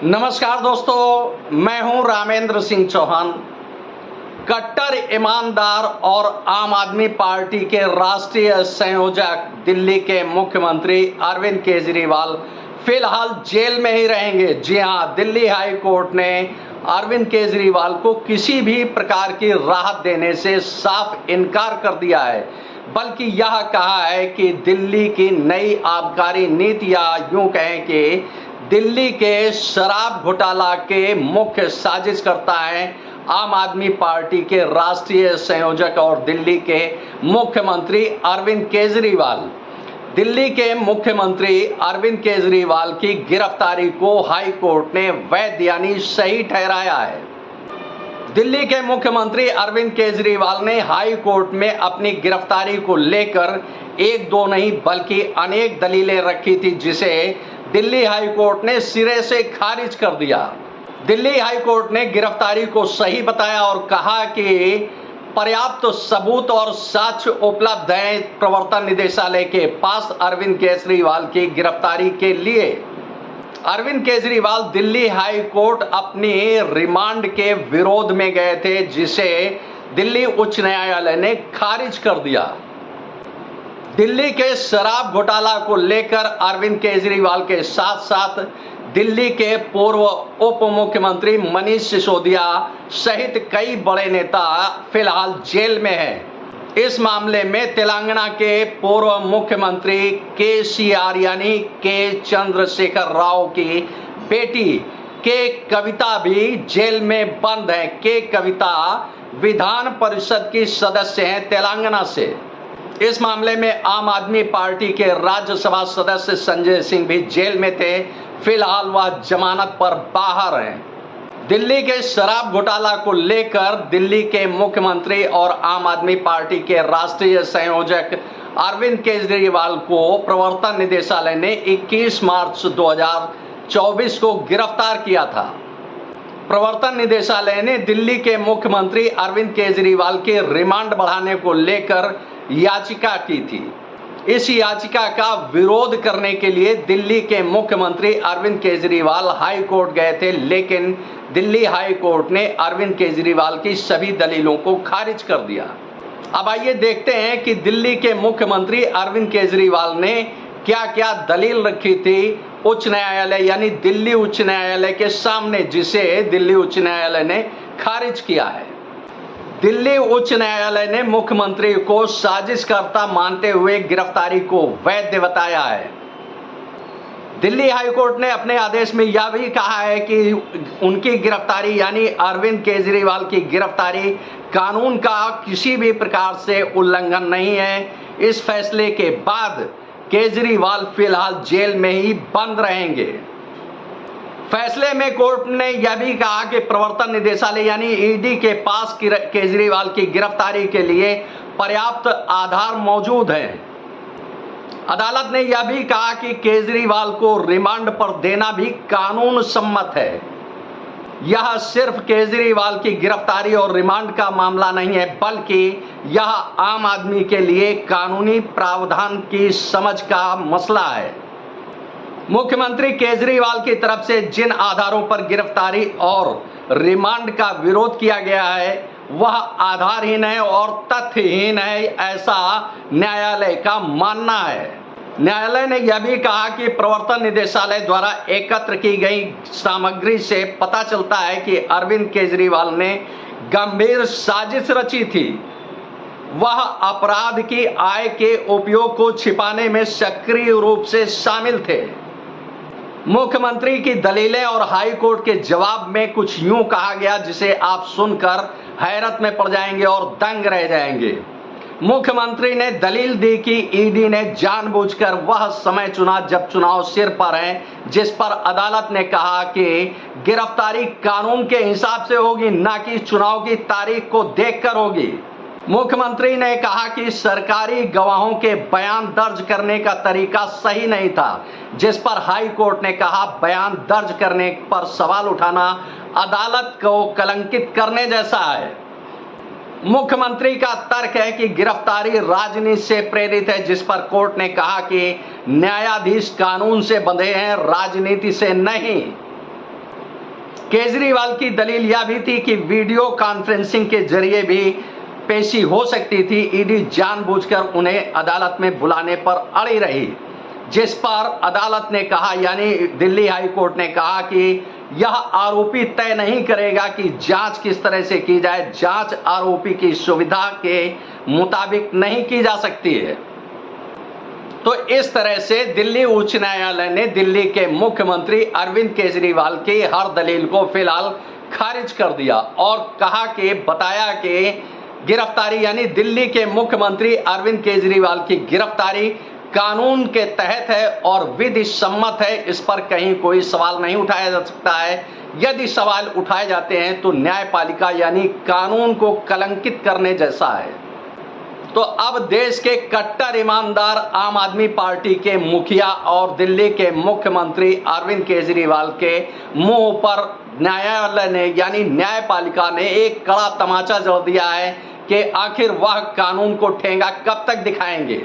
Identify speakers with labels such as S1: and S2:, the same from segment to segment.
S1: नमस्कार दोस्तों, मैं हूं रामेंद्र सिंह चौहान। कट्टर ईमानदार और आम आदमी पार्टी के राष्ट्रीय संयोजक दिल्ली के मुख्यमंत्री अरविंद केजरीवाल फिलहाल जेल में ही रहेंगे। जी हां, दिल्ली हाई कोर्ट ने अरविंद केजरीवाल को किसी भी प्रकार की राहत देने से साफ इनकार कर दिया है, बल्कि यह कहा है कि दिल्ली की नई आबकारी नीति या यूं कहें कि दिल्ली के शराब घोटाला के मुख्य साजिशकर्ता हैं आम आदमी पार्टी के राष्ट्रीय संयोजक और दिल्ली के मुख्यमंत्री अरविंद केजरीवाल। दिल्ली के मुख्यमंत्री अरविंद केजरीवाल की गिरफ्तारी को हाई कोर्ट ने वैध यानी सही ठहराया है। दिल्ली के मुख्यमंत्री अरविंद केजरीवाल ने हाई कोर्ट में अपनी गिरफ्तारी को लेकर एक दो नहीं बल्कि अनेक दलीलें रखी थी, जिसे दिल्ली हाई कोर्ट ने सिरे से खारिज कर दिया। दिल्ली हाई कोर्ट ने गिरफ्तारी को सही बताया और कहा कि पर्याप्त सबूत और साक्ष्य उपलब्ध हैं प्रवर्तन निदेशालय के पास अरविंद केजरीवाल की गिरफ्तारी के लिए। अरविंद केजरीवाल दिल्ली हाई कोर्ट अपनी रिमांड के विरोध में गए थे, जिसे दिल्ली उच्च न्यायालय ने खारिज कर दिया। दिल्ली के शराब घोटाला को लेकर अरविंद केजरीवाल के साथ साथ दिल्ली के पूर्व उप मुख्यमंत्री मनीष सिसोदिया सहित कई बड़े नेता फिलहाल जेल में हैं। इस मामले में तेलंगाना के पूर्व मुख्यमंत्री केसीआर यानी के चंद्रशेखर राव की बेटी के कविता भी जेल में बंद है। के कविता विधान परिषद की सदस्य हैं तेलंगाना से। इस मामले में आम आदमी पार्टी के राज्यसभा सदस्य संजय सिंह भी जेल में थे। फिलहाल वह जमानत पर बाहर हैं। दिल्ली के शराब घोटाला को लेकर दिल्ली के मुख्यमंत्री और आम आदमी पार्टी के राष्ट्रीय संयोजक अरविंद केजरीवाल को प्रवर्तन निदेशालय ने 21 मार्च 2024 को गिरफ्तार किया था। प्रवर्तन निदेशालय ने दिल्ली के मुख्यमंत्री अरविंद केजरीवाल के रिमांड बढ़ाने को लेकर याचिका की थी। इस याचिका का विरोध करने के लिए दिल्ली के मुख्यमंत्री अरविंद केजरीवाल हाई कोर्ट गए थे, लेकिन दिल्ली हाई कोर्ट ने अरविंद केजरीवाल की सभी दलीलों को खारिज कर दिया। अब आइए देखते हैं कि दिल्ली के मुख्यमंत्री अरविंद केजरीवाल ने क्या क्या दलील रखी थी उच्च न्यायालय यानी दिल्ली उच्च न्यायालय के सामने, जिसे दिल्ली उच्च न्यायालय ने खारिज किया है। दिल्ली उच्च न्यायालय ने मुख्यमंत्री को साजिशकर्ता मानते हुए गिरफ्तारी को वैध बताया है। दिल्ली हाईकोर्ट ने अपने आदेश में यह भी कहा है कि उनकी गिरफ्तारी यानी अरविंद केजरीवाल की गिरफ्तारी कानून का किसी भी प्रकार से उल्लंघन नहीं है। इस फैसले के बाद केजरीवाल फिलहाल जेल में ही बंद रहेंगे। फैसले में कोर्ट ने यह भी कहा कि प्रवर्तन निदेशालय यानी ईडी के पास केजरीवाल की गिरफ्तारी के लिए पर्याप्त आधार मौजूद हैं। अदालत ने यह भी कहा कि केजरीवाल को रिमांड पर देना भी कानून सम्मत है। यह सिर्फ केजरीवाल की गिरफ्तारी और रिमांड का मामला नहीं है, बल्कि यह आम आदमी के लिए कानूनी प्रावधान की समझ का मसला है। मुख्यमंत्री केजरीवाल की तरफ से जिन आधारों पर गिरफ्तारी और रिमांड का विरोध किया गया है वह आधारहीन है और तथ्यहीन है, ऐसा न्यायालय का मानना है। न्यायालय ने यह भी कहा कि प्रवर्तन निदेशालय द्वारा एकत्र की गई सामग्री से पता चलता है कि अरविंद केजरीवाल ने गंभीर साजिश रची थी। वह अपराध की आय के उपयोग को छिपाने में सक्रिय रूप से शामिल थे। मुख्यमंत्री की दलीलें और हाई कोर्ट के जवाब में कुछ यूं कहा गया जिसे आप सुनकर हैरत में पड़ जाएंगे और दंग रह जाएंगे। मुख्यमंत्री ने दलील दी कि ईडी ने जानबूझकर वह समय चुना जब चुनाव सिर पर है, जिस पर अदालत ने कहा कि गिरफ्तारी कानून के हिसाब से होगी, ना कि चुनाव की तारीख को देखकर होगी। मुख्यमंत्री ने कहा कि सरकारी गवाहों के बयान दर्ज करने का तरीका सही नहीं था, जिस पर हाई कोर्ट ने कहा बयान दर्ज करने पर सवाल उठाना अदालत को कलंकित करने जैसा है। मुख्यमंत्री का तर्क है कि गिरफ्तारी राजनीति से प्रेरित है, जिस पर कोर्ट ने कहा कि न्यायाधीश कानून से बंधे हैं, राजनीति से नहीं। केजरीवाल की दलील यह भी थी कि वीडियो कॉन्फ्रेंसिंग के जरिए भी पेशी हो सकती थी। ईडी जानबूझकर उन्हें अदालत में बुलाने पर अड़ी रही, जिस पर अदालत ने कहा, यानी दिल्ली हाई कोर्ट ने कहा कि यह आरोपी तय नहीं करेगा कि जांच किस तरह से की जाए। जांच आरोपी की सुविधा के मुताबिक नहीं की जा सकती है। तो इस तरह से दिल्ली उच्च न्यायालय ने दिल्ली के मुख्यमंत्री अरविंद केजरीवाल की हर दलील को फिलहाल खारिज कर दिया और कहा कि बताया कि गिरफ्तारी, यानी दिल्ली के मुख्यमंत्री अरविंद केजरीवाल की गिरफ्तारी कानून के तहत है और विधि सम्मत है। इस पर कहीं कोई सवाल नहीं उठाया जा सकता है। यदि सवाल उठाए जाते हैं तो न्यायपालिका यानी कानून को कलंकित करने जैसा है। तो अब देश के कट्टर ईमानदार आम आदमी पार्टी के मुखिया और दिल्ली के मुख्यमंत्री अरविंद केजरीवाल के मुंह पर न्यायालय ने, यानी न्यायपालिका ने एक कड़ा तमाचा जड़ दिया है कि आखिर वह कानून को ठेंगा कब तक दिखाएंगे।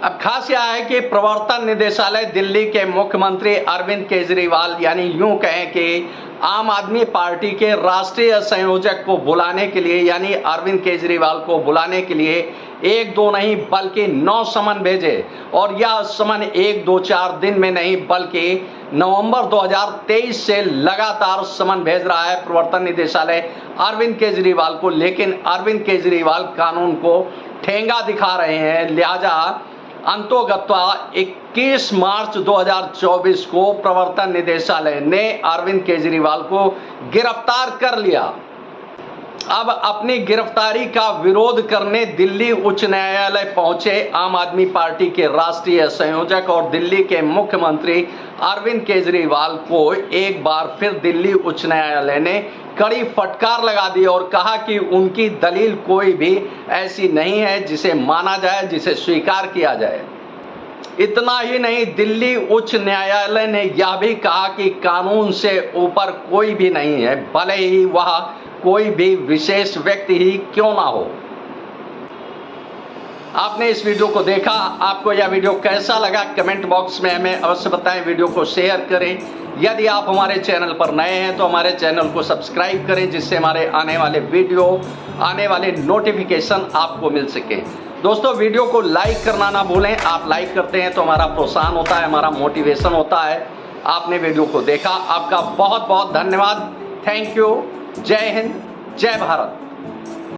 S1: अब खास यह है कि प्रवर्तन निदेशालय दिल्ली के मुख्यमंत्री अरविंद केजरीवाल, यानी यूं कहें कि आम आदमी पार्टी के राष्ट्रीय संयोजक को बुलाने के लिए, यानी अरविंद केजरीवाल को बुलाने के लिए 1-2 नहीं बल्कि 9 समन भेजे और यह समन 1-2-4 दिन में नहीं बल्कि नवंबर 2023 से लगातार समन भेज रहा है प्रवर्तन निदेशालय अरविंद केजरीवाल को। लेकिन अरविंद केजरीवाल कानून को ठेंगा दिखा रहे हैं। लिहाजा अंतोगत्वा 21 मार्च 2024 को प्रवर्तन निदेशालय ने अरविंद केजरीवाल को गिरफ्तार कर लिया। अब अपनी गिरफ्तारी का विरोध करने दिल्ली उच्च न्यायालय पहुंचे आम आदमी पार्टी के राष्ट्रीय संयोजक और दिल्ली के मुख्यमंत्री अरविंद केजरीवाल को एक बार फिर दिल्ली उच्च न्यायालय ने कड़ी फटकार लगा दी और कहा कि उनकी दलील कोई भी ऐसी नहीं है जिसे माना जाए, जिसे स्वीकार किया जाए। इतना ही नहीं, दिल्ली उच्च न्यायालय ने यह भी कहा कि कानून से ऊपर कोई भी नहीं है, भले ही वह कोई भी विशेष व्यक्ति ही क्यों ना हो। आपने इस वीडियो को देखा, आपको यह वीडियो कैसा लगा कमेंट बॉक्स में हमें अवश्य बताएं। वीडियो को शेयर करें। यदि आप हमारे चैनल पर नए हैं तो हमारे चैनल को सब्सक्राइब करें, जिससे हमारे आने वाले वीडियो, आने वाले नोटिफिकेशन आपको मिल सके। दोस्तों, वीडियो को लाइक करना ना भूलें। आप लाइक करते हैं तो हमारा प्रोत्साहन होता है, हमारा मोटिवेशन होता है। आपने वीडियो को देखा, आपका बहुत बहुत धन्यवाद। Thank you. जय हिंद, जय भारत।